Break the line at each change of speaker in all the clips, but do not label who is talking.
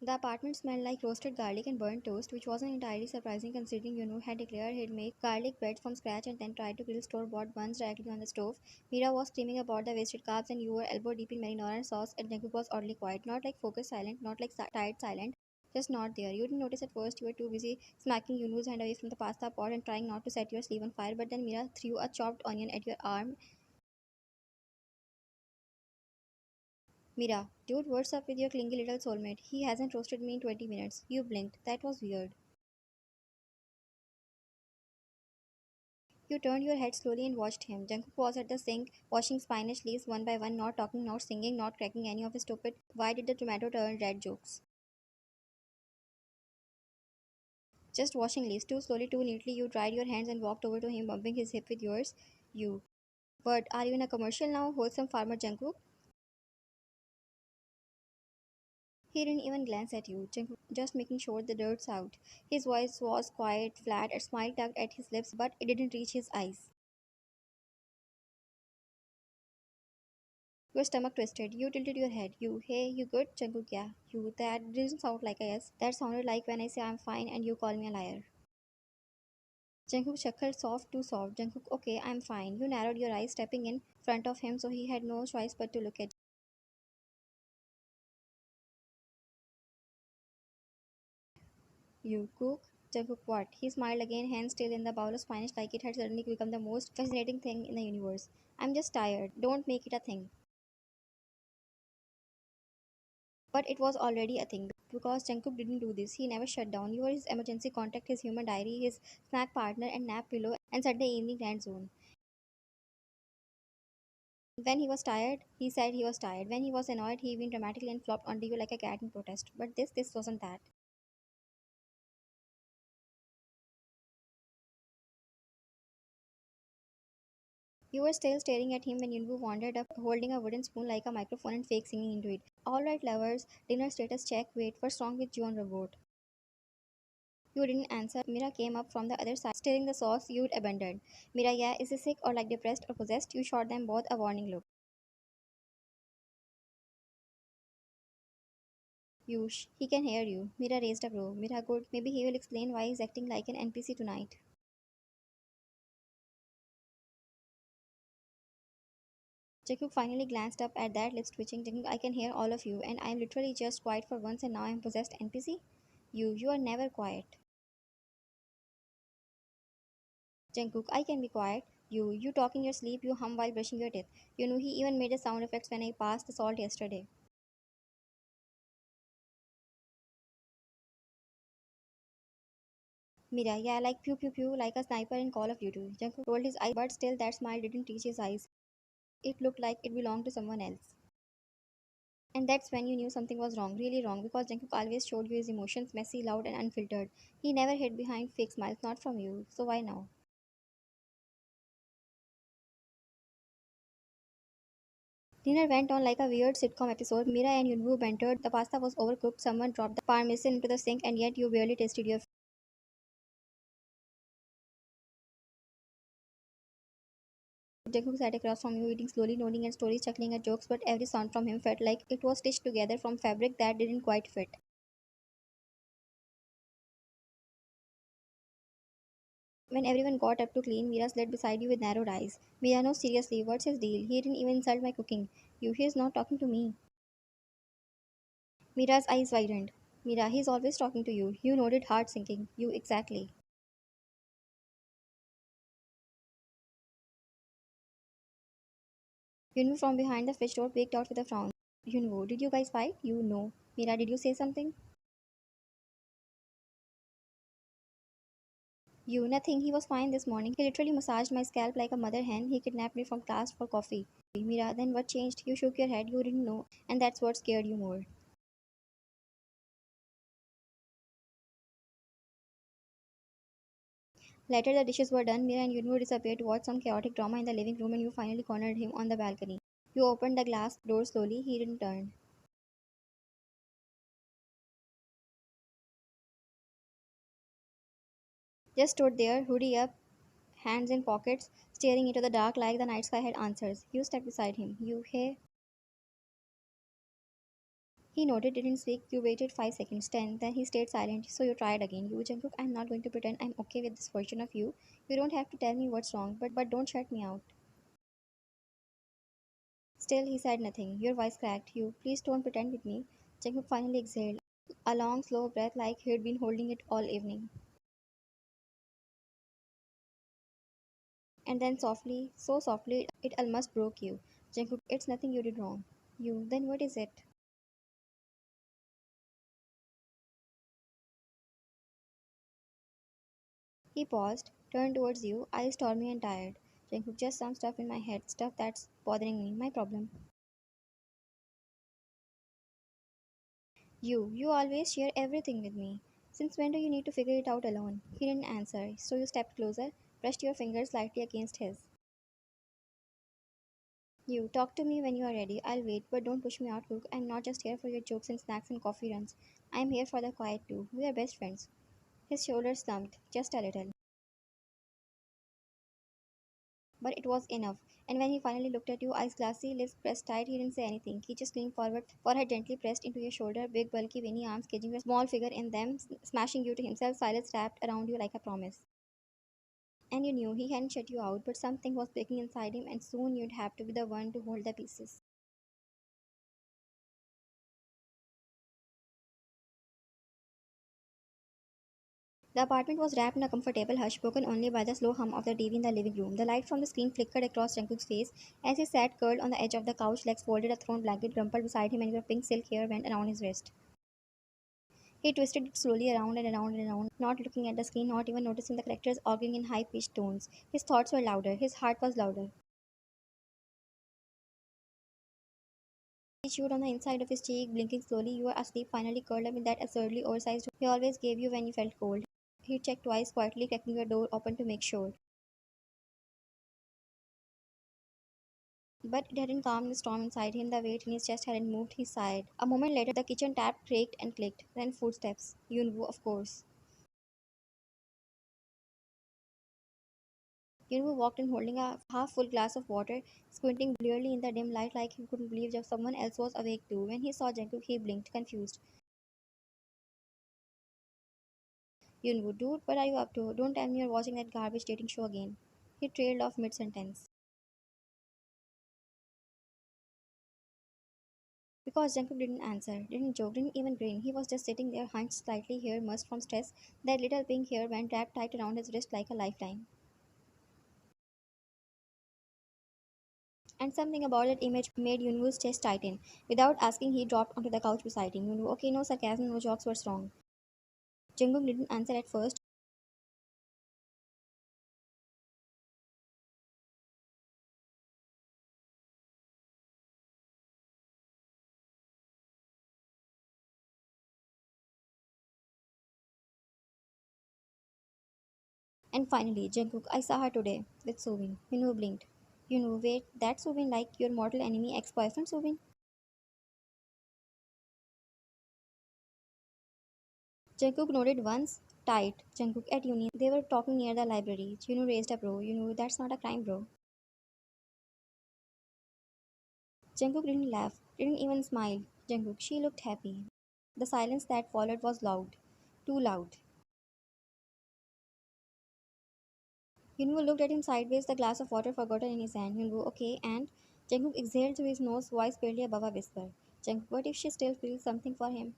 The apartment smelled like roasted garlic and burnt toast, which wasn't entirely surprising considering Yunu had declared he'd make garlic bread from scratch and then tried to grill store-bought buns directly on the stove. Mira was screaming about the wasted carbs and you were elbow deep in marinara sauce and Jungkook was oddly quiet. Not like focused silent, not like tired silent, just not there. You didn't notice at first, you were too busy smacking Yunu's hand away from the pasta pot and trying not to set your sleeve on fire, but then Mira threw a chopped onion at your arm. Mira, dude, what's up with your clingy little soulmate? He hasn't roasted me in 20 minutes. You blinked. That was weird. You turned your head slowly and watched him. Jungkook was at the sink, washing spinach leaves one by one, not talking, not singing, not cracking any of his stupid "why did the tomato turn red" jokes. Just washing leaves, too slowly, too neatly. You dried your hands and walked over to him, bumping his hip with yours. You. But are you in a commercial now? Wholesome farmer Jungkook? He didn't even glance at you, just making sure the dirt's out. His voice was quiet, flat, a smile tugged at his lips, but it didn't reach his eyes. Your stomach twisted. You tilted your head. You, hey, you good? Jungkook, yeah. You, that didn't sound like a yes. That sounded like when I say I'm fine and you call me a liar. Jungkook chuckled soft too soft. Jungkook, okay, I'm fine. You narrowed your eyes, stepping in front of him, so he had no choice but to look at you. Cook? Jungkook, what? He smiled again, hand still in the bowl of spinach like it had suddenly become the most fascinating thing in the universe. I'm just tired. Don't make it a thing. But it was already a thing because Jungkook didn't do this. He never shut down. You were his emergency contact, his human diary, his snack partner and nap pillow and Sunday evening rant zone. When he was tired, he said he was tired. When he was annoyed, he even dramatically and flopped onto you like a cat in protest. But this wasn't that. You were still staring at him when Yunbu wandered up, holding a wooden spoon like a microphone and fake singing into it. All right, lovers, dinner status check. Wait, what's wrong with you on robot? You didn't answer. Mira came up from the other side, stirring the sauce you'd abandoned. Mira, yeah, is he sick or like depressed or possessed? You shot them both a warning look. You, shh, he can hear you. Mira raised a brow. Mira, good. Maybe he will explain why he's acting like an NPC tonight. Jakub finally glanced up at that, lips twitching, thinking, I can hear all of you, and I am literally just quiet for once, and now I am possessed NPC? You are never quiet. Jungkook, I can be quiet. You talk in your sleep, you hum while brushing your teeth. You know, he even made a sound effects when I passed the salt yesterday. Mira, yeah, like pew pew pew, like a sniper in Call of Duty. Jungkook rolled his eyes, but still that smile didn't reach his eyes. It looked like it belonged to someone else. And that's when you knew something was wrong, really wrong, because Jungkook always showed you his emotions, messy, loud, and unfiltered. He never hid behind fake smiles, not from you. So why now? Dinner went on like a weird sitcom episode. Mira and Yunwoo bantered. The pasta was overcooked. Someone dropped the parmesan into the sink, and yet you barely tasted your. Jungkook sat across from you, eating slowly, nodding at stories, chuckling at jokes, but every sound from him felt like it was stitched together from fabric that didn't quite fit. When everyone got up to clean, Mira slid beside you with narrowed eyes. Mira, no, seriously, what's his deal? He didn't even insult my cooking. He's not talking to me. Mira's eyes widened. Mira, he's always talking to you. You nodded, heart sinking. You, exactly. Yunwu from behind the fridge door peeked out with a frown. Yunwu, did you guys fight? You know. Mira, did you say something? You, nothing. He was fine this morning. He literally massaged my scalp like a mother hen. He kidnapped me from class for coffee. Mira, then what changed? You shook your head. You didn't know. And that's what scared you more. Later, the dishes were done. Mira and Yunwu disappeared to watch some chaotic drama in the living room, and you finally cornered him on the balcony. You opened the glass door slowly. He didn't turn. Just stood there, hoodie up, hands in pockets, staring into the dark like the night sky had answers. You stepped beside him. You, hey. He nodded, didn't speak. You waited 5 seconds, 10, then he stayed silent. So you tried again. You, Jungkook, I'm not going to pretend I'm okay with this version of you. You don't have to tell me what's wrong, but don't shut me out. Still, he said nothing. Your voice cracked. You, please don't pretend with me. Jungkook finally exhaled. A long, slow breath like he'd been holding it all evening. And then softly, so softly, it almost broke you. Jungkook, it's nothing you did wrong. You, then what is it? He paused, turned towards you, eyes stormy and tired. Jungkook, just some stuff in my head, stuff that's bothering me, my problem. You always share everything with me. Since when do you need to figure it out alone? He didn't answer, so you stepped closer, brushed your fingers lightly against his. You talk to me when you are ready. I'll wait, but don't push me out, Cook. I'm not just here for your jokes and snacks and coffee runs. I'm here for the quiet too. We are best friends. His shoulders slumped, just a little. But it was enough. And when he finally looked at you, eyes glassy, lips pressed tight, he didn't say anything. He just leaned forward, forehead gently pressed into your shoulder, big, bulky, veiny arms caging your small figure in them, smashing you to himself, silence wrapped around you like a promise. And you knew he hadn't shut you out, but something was breaking inside him, and soon you'd have to be the one to hold the pieces. The apartment was wrapped in a comfortable hush, broken only by the slow hum of the TV in the living room. The light from the screen flickered across Jungkook's face as he sat curled on the edge of the couch, legs folded, a thrown blanket crumpled beside him, and your pink silk hair went around his wrist. He twisted it slowly around and around and around, not looking at the screen, not even noticing the characters arguing in high pitched tones. His thoughts were louder, his heart was louder. He chewed on the inside of his cheek, blinking slowly. You were asleep, finally curled up in that absurdly oversized he always gave you when you felt cold. He checked twice, quietly cracking your door open to make sure. But it hadn't calmed the storm inside him. The weight in his chest hadn't moved. He sighed. A moment later, the kitchen tap creaked and clicked. Then footsteps. Yunwoo, of course. Yunwoo walked in holding a half-full glass of water, squinting blearily in the dim light like he couldn't believe that someone else was awake too. When he saw Jungkook, he blinked, confused. Yunwoo, dude, what are you up to? Don't tell me you're watching that garbage dating show again. He trailed off mid-sentence. Because Jungkook didn't answer, didn't joke, didn't even grin. He was just sitting there, hunched slightly, hair mussed from stress. That little pink hair band wrapped tight around his wrist like a lifeline. And something about that image made Yunwoo's chest tighten. Without asking, he dropped onto the couch beside him. Yunwoo, okay, no sarcasm, no jokes, what's wrong? Jungkook didn't answer at first. And finally, Jungkook, I saw her today with Soobin. Yunwoo blinked. Yunwoo, wait, that Soobin like your mortal enemy ex-boyfriend Soobin? Jungkook nodded once, tight. Jungkook at uni. They were talking near the library. Yunwoo raised a bro. Yunwoo, that's not a crime, bro. Jungkook didn't laugh, didn't even smile. Jungkook, she looked happy. The silence that followed was loud. Too loud. Yunwoo looked at him sideways, the glass of water forgotten in his hand. Yunwoo, okay, and Jungkook exhaled through his nose, voice barely above a whisper. Jungkook, what if she still feels something for him?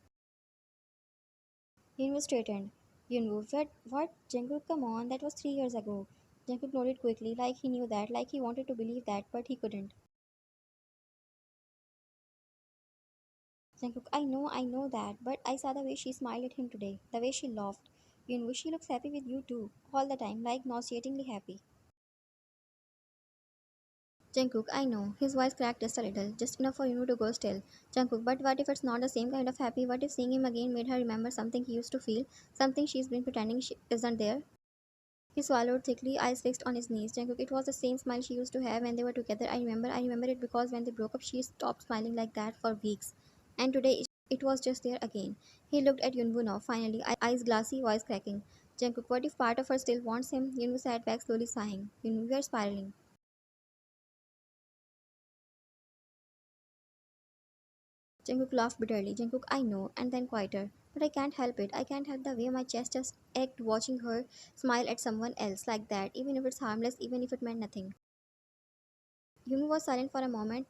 Yunwoo straightened. Yunwoo, what? Jungkook, come on, that was 3 years ago. Jungkook nodded quickly, like he knew that, like he wanted to believe that, but he couldn't. Jungkook, I know that, but I saw the way she smiled at him today, the way she laughed. Yunwoo, she looks happy with you too, all the time, like nauseatingly happy. Jungkook, I know. His voice cracked just a little, just enough for you to go still. Jungkook, but what if it's not the same kind of happy? What if seeing him again made her remember something he used to feel? Something she's been pretending she isn't there? He swallowed thickly, eyes fixed on his knees. Jungkook, it was the same smile she used to have when they were together. I remember it because when they broke up, she stopped smiling like that for weeks. And today, it was just there again. He looked at Yunwoo now, finally, eyes glassy, voice cracking. Jungkook, what if part of her still wants him? Yunwoo sat back, slowly sighing. Yunwoo, we are spiraling. Jungkook laughed bitterly. Jungkook, I know, and then quieter. But I can't help it. I can't help the way my chest just ached watching her smile at someone else like that, even if it's harmless, even if it meant nothing. Yunwoo was silent for a moment,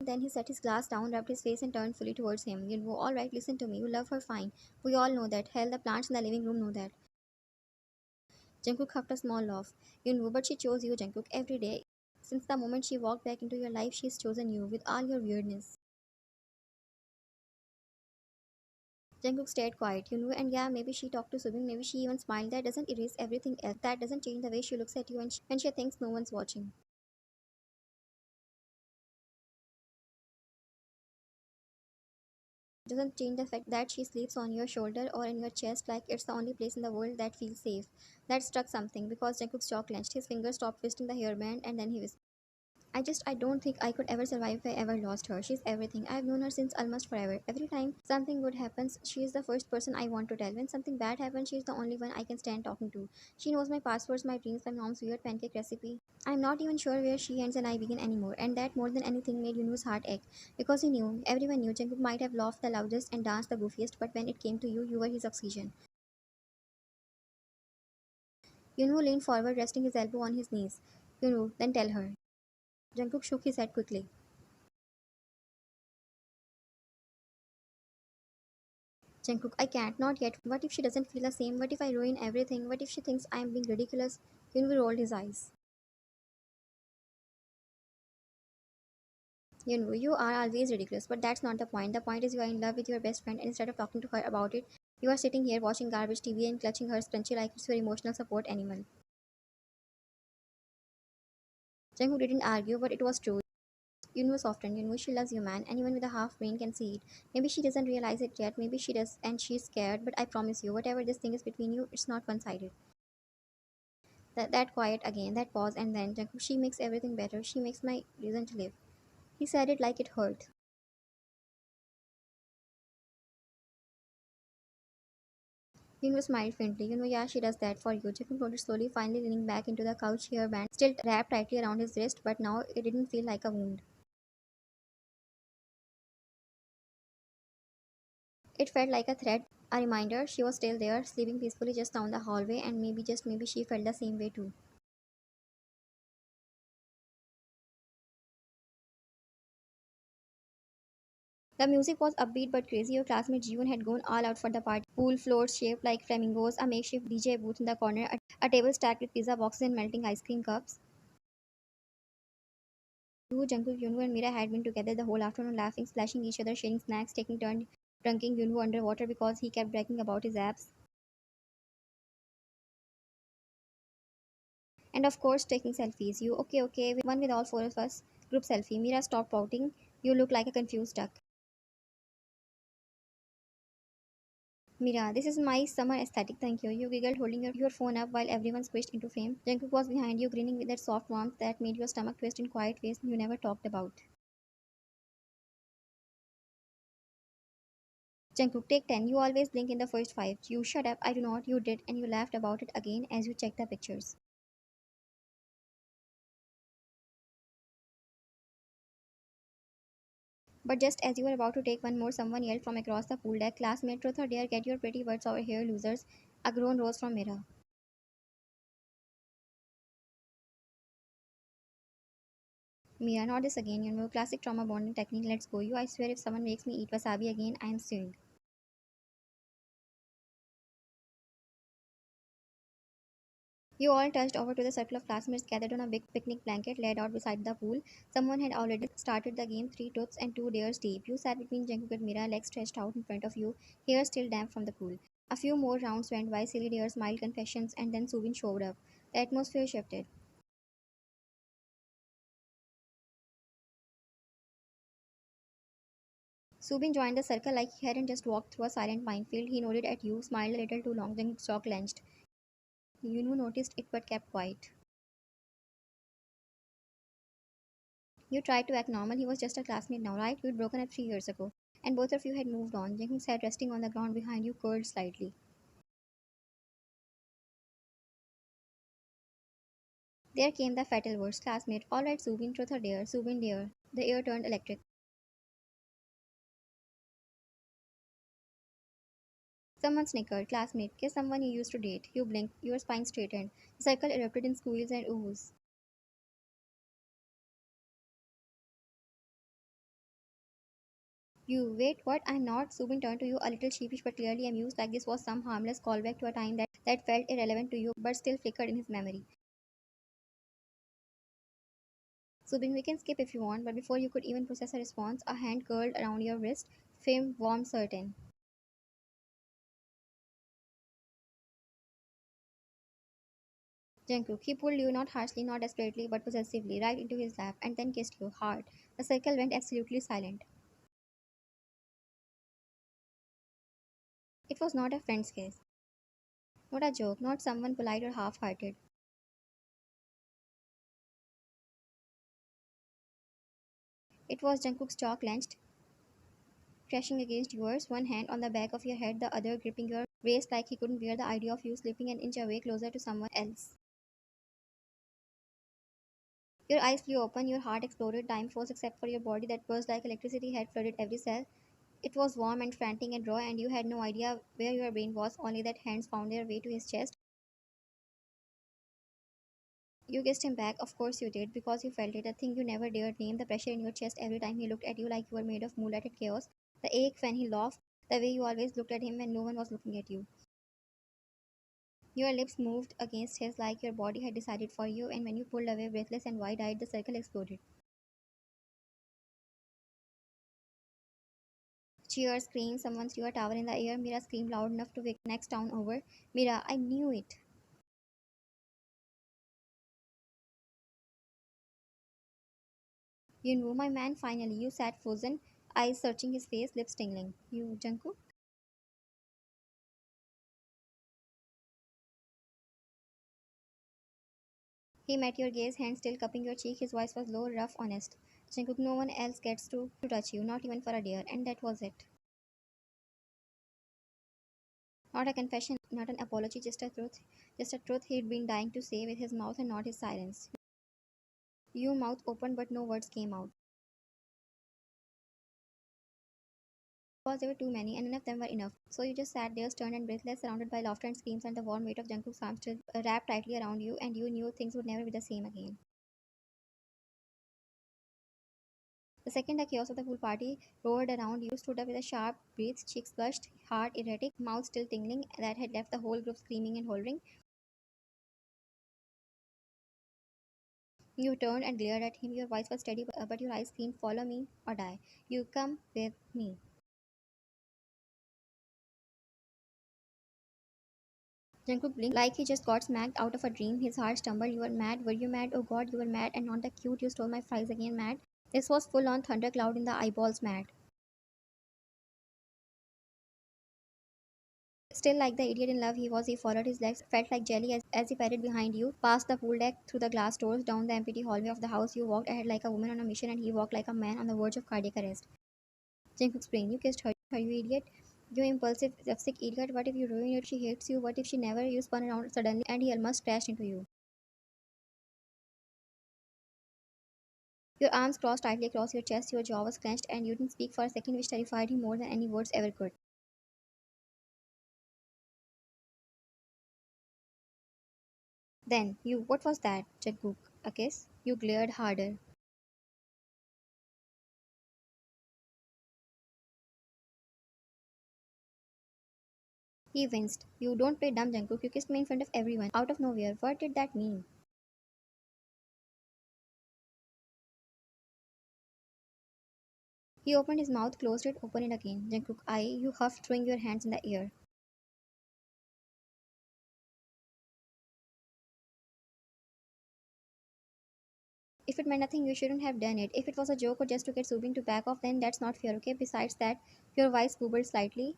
then he set his glass down, rubbed his face, and turned fully towards him. Yunwoo, all right, listen to me. You love her fine. We all know that. Hell, the plants in the living room know that. Jungkook huffed a small laugh. Yunwoo, but she chose you, Jungkook, every day. Since the moment she walked back into your life, she's chosen you, with all your weirdness. Jungkook stayed quiet, and yeah, maybe she talked to Subin, maybe she even smiled. That doesn't erase everything else. That doesn't change the way she looks at you when she thinks no one's watching. Doesn't change the fact that she sleeps on your shoulder or in your chest like it's the only place in the world that feels safe. That struck something because Jungkook's jaw clenched. His fingers stopped twisting the hairband and then he whispered. I don't think I could ever survive if I ever lost her. She's everything. I've known her since almost forever. Every time something good happens, she is the first person I want to tell. When something bad happens, she's the only one I can stand talking to. She knows my passwords, my dreams, my mom's weird pancake recipe. I'm not even sure where she ends and I begin anymore. And that more than anything made Yunu's heart ache. Because he knew, everyone knew Jungkook might have laughed the loudest and danced the goofiest, but when it came to you, you were his oxygen. Yunu leaned forward, resting his elbow on his knees. Yunu, then tell her. Jungkook shook his head quickly. Jungkook, I can't, not yet. What if she doesn't feel the same? What if I ruin everything? What if she thinks I am being ridiculous? Yunwoo rolled his eyes. Yunwoo, you are always ridiculous, but that's not the point. The point is you are in love with your best friend, and instead of talking to her about it, you are sitting here watching garbage TV and clutching her scrunchie like it's your emotional support animal. Jungkook didn't argue, but it was true. Yunwoo softened. Yunwoo, she loves you, man. Anyone with a half brain can see it. Maybe she doesn't realize it yet. Maybe she does, and she's scared. But I promise you, whatever this thing is between you, it's not one-sided. That quiet again, that pause, and then Jungkook, she makes everything better. She makes my reason to live. He said it like it hurt. Yunwoo smiled faintly. Yeah, she does that for you. Jungkook nodded slowly, finally leaning back into the couch hairband, still wrapped tightly around his wrist, but now it didn't feel like a wound. It felt like a threat, a reminder she was still there, sleeping peacefully just down the hallway, and maybe, just maybe, she felt the same way too. The music was upbeat but crazy. Your classmate Jiwon had gone all out for the party. Pool floors shaped like flamingos, a makeshift DJ booth in the corner, a table stacked with pizza boxes and melting ice cream cups. Jungkook, Yunwoo, and Mira had been together the whole afternoon, laughing, splashing each other, sharing snacks, taking turns dunking Yunwoo underwater because he kept bragging about his abs. And of course, taking selfies. You, okay, okay, one with all four of us. Group selfie. Mira stopped pouting. You look like a confused duck. Mira, this is my summer aesthetic, thank you. You giggled, holding your phone up while everyone squished into fame. Jungkook was behind you, grinning with that soft warmth that made your stomach twist in quiet ways you never talked about. Jungkook, take 10. You always blink in the first 5. You shut up, I do not, you did, and you laughed about it again as you checked the pictures. But just as you were about to take one more, someone yelled from across the pool deck, classmate, truth or dare, get your pretty words over here, losers. A groan rose from Mira. Mira, not this again, classic trauma bonding technique, let's go. You, I swear if someone makes me eat wasabi again, I am suing. You all touched over to the circle of classmates gathered on a big picnic blanket laid out beside the pool. Someone had already started the game, 3 truths and 2 dares deep. You sat between Jungkook and Mira, legs stretched out in front of you, hair still damp from the pool. A few more rounds went by, silly dares, mild confessions, and then Subin showed up. The atmosphere shifted. Subin joined the circle like he hadn't just walked through a silent minefield. He nodded at you, smiled a little too long, then his jaw clenched. Yunu noticed it but kept quiet. You tried to act normal. He was just a classmate now, right? You'd broken up 3 years ago. And both of you had moved on. Jenkins' head resting on the ground behind you curled slightly. There came the fatal words. Classmate, all right, Subin, truth or dare? Subin, dare. The air turned electric. Someone snickered. Classmate. Kiss someone you used to date. You blinked. Your spine straightened. The circle erupted in squeals and oohs. You wait, what? I'm not. Subin turned to you, a little sheepish but clearly amused, like this was some harmless callback to a time that felt irrelevant to you but still flickered in his memory. Subin, we can skip if you want, but before you could even process a response, a hand curled around your wrist, firm, warm, certain. Jungkook, he pulled you not harshly, not desperately, but possessively, right into his lap, and then kissed you hard. The circle went absolutely silent. It was not a friend's kiss, not a joke, not someone polite or half-hearted. It was Jungkook's jaw clenched, crashing against yours, one hand on the back of your head, the other gripping your waist like he couldn't bear the idea of you slipping an inch away closer to someone else. Your eyes flew open, your heart exploded, time froze except for your body that buzzed like electricity had flooded every cell. It was warm and frantic and raw, and you had no idea where your brain was, only that hands found their way to his chest. You kissed him back, of course you did, because you felt it, a thing you never dared name, the pressure in your chest every time he looked at you like you were made of moonlighted chaos, the ache when he laughed, the way you always looked at him when no one was looking at you. Your lips moved against his like your body had decided for you, and when you pulled away breathless and wide-eyed, the circle exploded. Cheers, screams, someone threw a towel in the air. Mira screamed loud enough to wake the next town over. Mira, I knew it. You knew my man finally. You sat frozen, eyes searching his face, lips tingling. You, Jungkook? He met your gaze, hand still cupping your cheek. His voice was low, rough, honest. Jungkook, no one else gets to touch you, not even for a dare. And that was it. Not a confession, not an apology, just a truth. Just a truth he'd been dying to say with his mouth and not his silence. Your mouth opened, but no words came out. Because there were too many, and none of them were enough. So you just sat there, stunned and breathless, surrounded by laughter and screams, and the warm weight of Jungkook's arms still wrapped tightly around you, and you knew things would never be the same again. The second the chaos of the pool party roared around, you stood up with a sharp breath, cheeks flushed, heart erratic, mouth still tingling, that had left the whole group screaming and hollering. You turned and glared at him. Your voice was steady, but your eyes screamed, "Follow me or die. You come with me." Jungkook blinked like he just got smacked out of a dream. His heart stumbled. You were mad. Were you mad? Oh God, you were mad, and not the cute "you stole my fries again" mad. This was full on thundercloud in the eyeballs mad. Still like the idiot in love he was, he followed his legs, felt like jelly as he padded behind you, past the pool deck, through the glass doors, down the empty hallway of the house. You walked ahead like a woman on a mission, and he walked like a man on the verge of cardiac arrest. Jungkook's brain, you kissed her, you idiot. You impulsive, sick idiot. What if you ruin it? She hates you. What if she never? You spun around suddenly, and he almost crashed into you. Your arms crossed tightly across your chest, your jaw was clenched, and you didn't speak for a second, which terrified him more than any words ever could. Then, you, what was that, Jungkook? A kiss? You glared harder. He winced. You don't play dumb, Jungkook. You kissed me in front of everyone, out of nowhere. What did that mean? He opened his mouth, closed it, opened it again. Jungkook, you huffed, throwing your hands in the air. If it meant nothing, you shouldn't have done it. If it was a joke or just to get Subin to back off, then that's not fair, okay? Besides that, your voice bubbled slightly.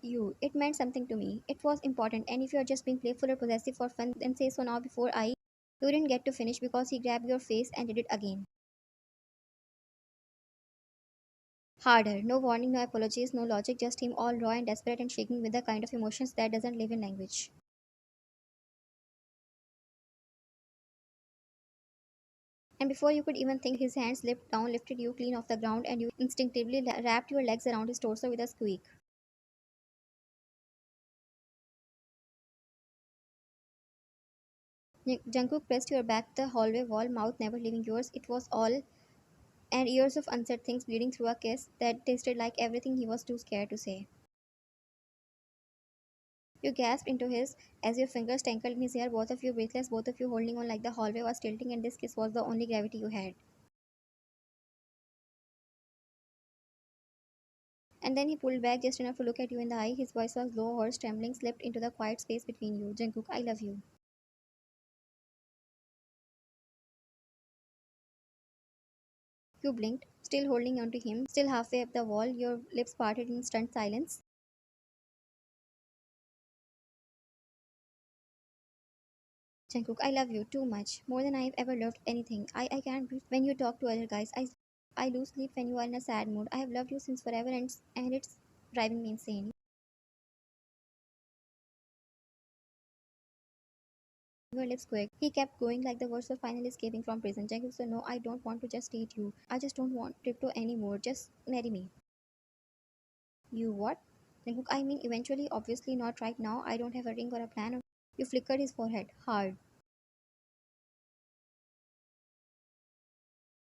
You, it meant something to me. It was important, and if you are just being playful or possessive for fun, then say so now before I. You didn't get to finish because he grabbed your face and did it again. Harder. No warning, no apologies, no logic, just him all raw and desperate and shaking with the kind of emotions that doesn't live in language. And before you could even think, his hand slipped down, lifted you clean off the ground, and you instinctively wrapped your legs around his torso with a squeak. Jungkook pressed your back the hallway wall, mouth never leaving yours. It was all and years of unsaid things bleeding through a kiss that tasted like everything he was too scared to say. You gasped into his as your fingers tangled in his hair, both of you breathless, both of you holding on like the hallway was tilting and this kiss was the only gravity you had. And then he pulled back just enough to look at you in the eye. His voice was low, hoarse, trembling, slipped into the quiet space between you. Jungkook, I love you. You blinked, still holding onto him, still halfway up the wall, your lips parted in stunned silence. Jungkook, I love you too much, more than I've ever loved anything. I can't breathe when you talk to other guys. I lose sleep when you are in a sad mood. I have loved you since forever and it's driving me insane. Your lips quick. He kept going like the words were finally escaping from prison. Jungkook said, no, I don't want to just date you. I just don't want crypto anymore. Just marry me. You what? Jungkook, I mean eventually, obviously not right now. I don't have a ring or a plan. You flickered his forehead hard.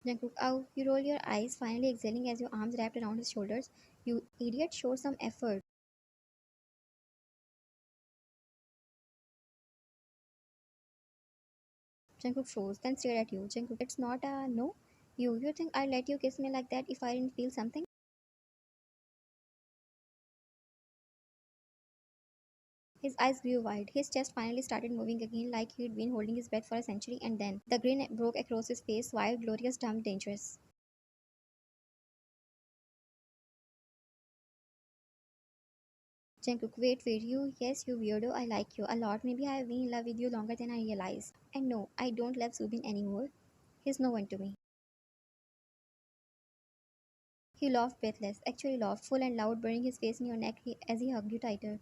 Jungkook, ow, you roll your eyes, finally exhaling as your arms wrapped around his shoulders. You idiot, show some effort. Jungkook froze, then stared at you. Jungkook, it's not a no. You think I'd let you kiss me like that if I didn't feel something? His eyes grew wide. His chest finally started moving again like he'd been holding his breath for a century, and then the grin broke across his face, wild, glorious, dumb, dangerous. Jungkook, wait, yes, you weirdo, I like you a lot. Maybe I have been in love with you longer than I realized. And no, I don't love Subin anymore. He's no one to me. He laughed breathless, actually laughed, full and loud, burying his face in your neck as he hugged you tighter.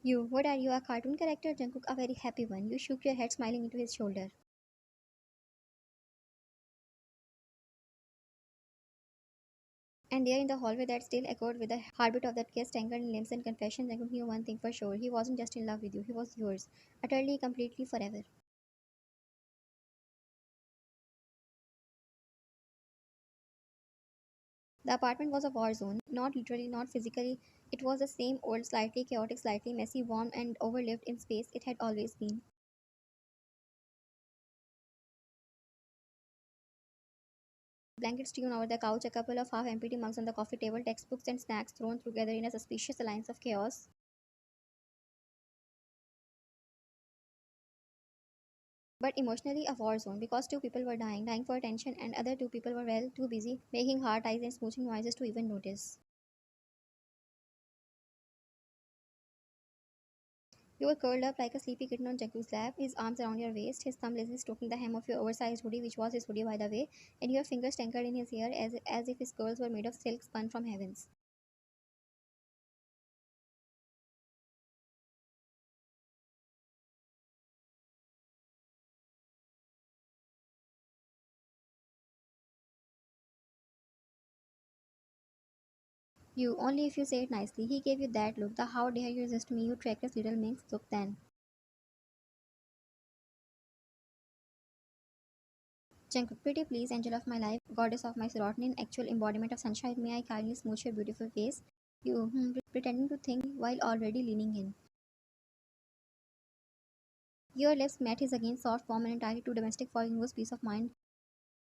What are you, a cartoon character? Jungkook, a very happy one. You shook your head, smiling into his shoulder. And there in the hallway that still echoed with the heartbeat of that kiss, tangled in limbs and confessions, Jungkook knew one thing for sure. He wasn't just in love with you, he was yours. Utterly, completely, forever. The apartment was a war zone, not literally, not physically. It was the same old, slightly chaotic, slightly messy, warm, and overlived in space it had always been. Blankets strewn over the couch, a couple of half empty mugs on the coffee table, textbooks and snacks thrown together in a suspicious alliance of chaos. But emotionally, a war zone because two people were dying for attention, and other two people were well too busy making heart eyes and smooching noises to even notice. You were curled up like a sleepy kitten on Jaku's lap, his arms around your waist, his thumb lazily stroking the hem of your oversized hoodie, which was his hoodie by the way, and your fingers tangled in his hair as if his curls were made of silk spun from heavens. You, only if you say it nicely. He gave you that look, the how dare you resist me, you trackless little minx look then. Jungkook, pretty please, angel of my life, goddess of my serotonin, actual embodiment of sunshine, may I kindly smooch your beautiful face? You, pretending to think while already leaning in. Your lips met his again, soft, warm, and entirely too domestic for Yunwo's peace of mind.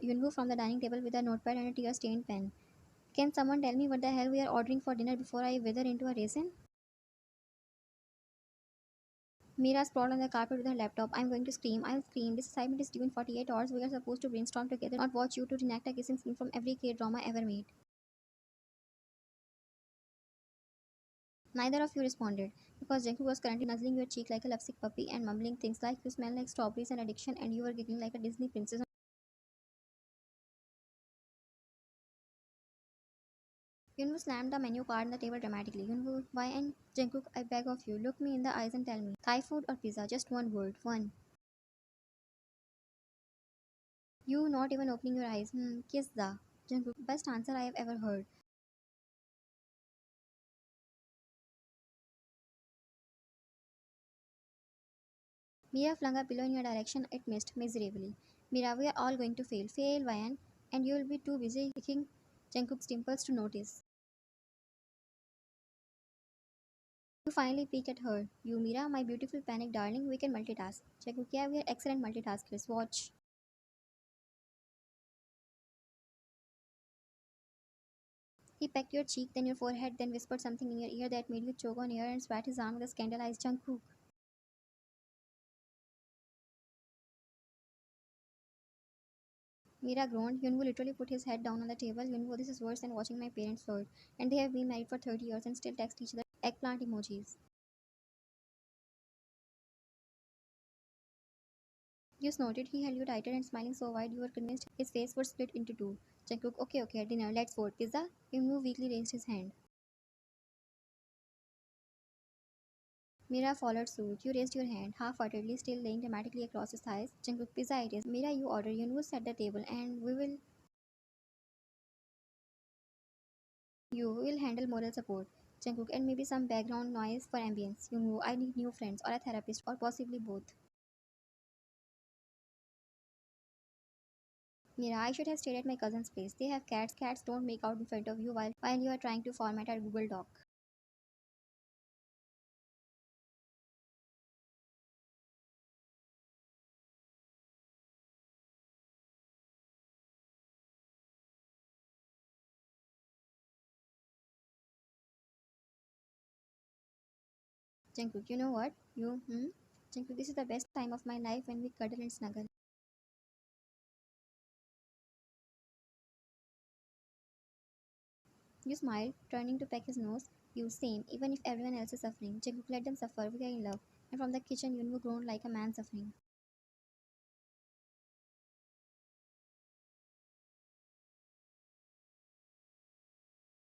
Yunwo from the dining table with a notepad and a tear-stained pen. Can someone tell me what the hell we are ordering for dinner before I wither into a raisin? Mira sprawled on the carpet with her laptop. I'm going to scream. I'll scream. This assignment is due in 48 hours. We are supposed to brainstorm together, not watch you to reenact a kissing scene from every K-drama ever made. Neither of you responded, because Jenku was currently nuzzling your cheek like a lovesick puppy and mumbling things like you smell like strawberries and addiction and you were giggling like a Disney princess. Yunwoo slammed the menu card on the table dramatically. Yunwoo, why and Jungkook, I beg of you, look me in the eyes and tell me. Thai food or pizza? Just one word. One. You not even opening your eyes. Kiss the. Jungkook, best answer I have ever heard. Mira flung a pillow in your direction. It missed miserably. Mira, we are all going to fail. Fail, Ryan, and you will be too busy licking Jungkook's dimples to notice. You finally peeked at her. You, Mira, my beautiful panic darling, we can multitask. Jungkook, yeah, we are excellent multitaskers. Watch. He pecked your cheek, then your forehead, then whispered something in your ear that made you choke on air and spat his arm with a scandalized Jungkook. Mira groaned. Yunwoo literally put his head down on the table. Yunwoo, this is worse than watching my parents flirt. And they have been married for 30 years and still text each other eggplant emojis. You snorted. He held you tighter and smiling so wide you were convinced his face would split into two. Jungkook, okay, okay, dinner, let's vote. Pizza? Yunwoo weakly raised his hand. Mira followed suit. You raised your hand, half-heartedly, still laying dramatically across his thighs. Jungkook, pizza it is. Mira, you order. Yunwoo set the table and you will handle moral support. Jungkook, and maybe some background noise for ambience. Yunwoo, I need new friends or a therapist or possibly both. Mira, I should have stayed at my cousin's place. They have cats. Cats don't make out in front of you while you are trying to format a Google Doc. Jungkook, you know what? Jungkook, this is the best time of my life when we cuddle and snuggle. You smiled, turning to peck his nose. You same, even if everyone else is suffering. Jungkook, let them suffer. We are in love. And from the kitchen, Yunwoo groaned like a man suffering.